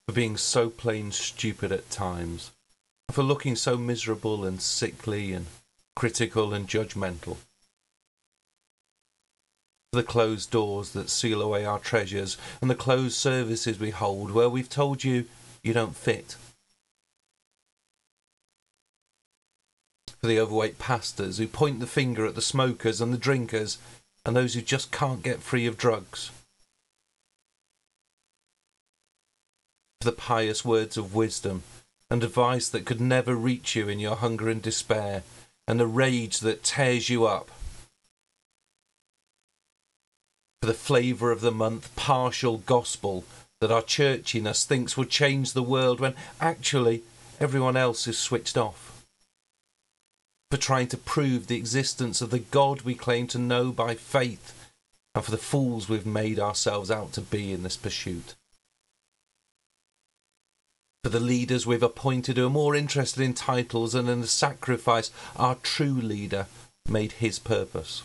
for being so plain stupid at times, for looking so miserable and sickly and critical and judgmental, for the closed doors that seal away our treasures and the closed services we hold where we've told you you don't fit, for the overweight pastors who point the finger at the smokers and the drinkers and those who just can't get free of drugs, for the pious words of wisdom and advice that could never reach you in your hunger and despair and the rage that tears you up, for the flavour of the month partial gospel that our churchiness thinks will change the world when actually everyone else is switched off, for trying to prove the existence of the God we claim to know by faith, and for the fools we've made ourselves out to be in this pursuit, for the leaders we've appointed who are more interested in titles than in the sacrifice our true leader made his purpose,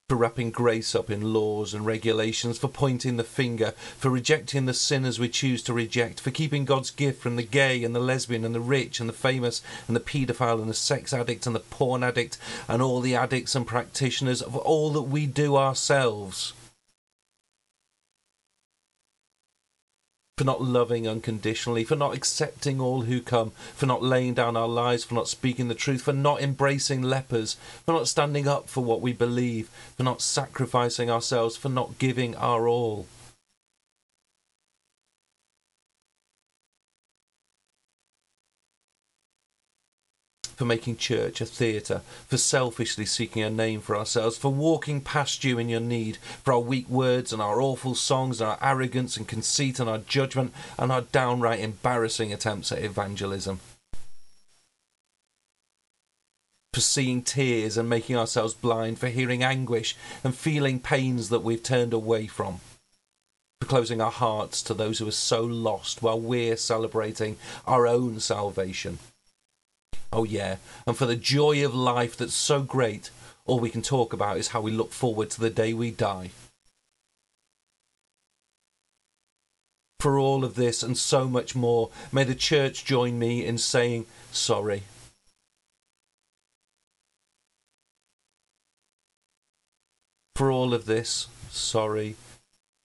for wrapping grace up in laws and regulations, for pointing the finger, for rejecting the sinners we choose to reject, for keeping God's gift from the gay and the lesbian and the rich and the famous and the paedophile and the sex addict and the porn addict and all the addicts and practitioners of all that we do ourselves, for not loving unconditionally, for not accepting all who come, for not laying down our lives, for not speaking the truth, for not embracing lepers, for not standing up for what we believe, for not sacrificing ourselves, for not giving our all. For making church a theatre, for selfishly seeking a name for ourselves, for walking past you in your need, for our weak words and our awful songs and our arrogance and conceit and our judgment and our downright embarrassing attempts at evangelism. For seeing tears and making ourselves blind, for hearing anguish and feeling pains that we've turned away from, for closing our hearts to those who are so lost while we're celebrating our own salvation. Oh yeah, and for the joy of life that's so great, all we can talk about is how we look forward to the day we die. For all of this and so much more, may the church join me in saying sorry. For all of this, sorry.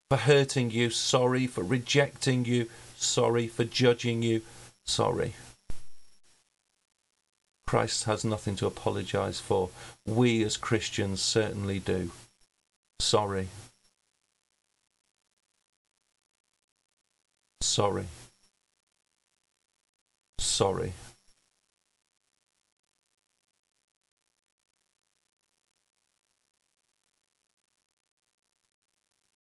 For hurting you, sorry. For rejecting you, sorry. For judging you, sorry. Christ has nothing to apologise for. We as Christians certainly do. Sorry. Sorry. Sorry.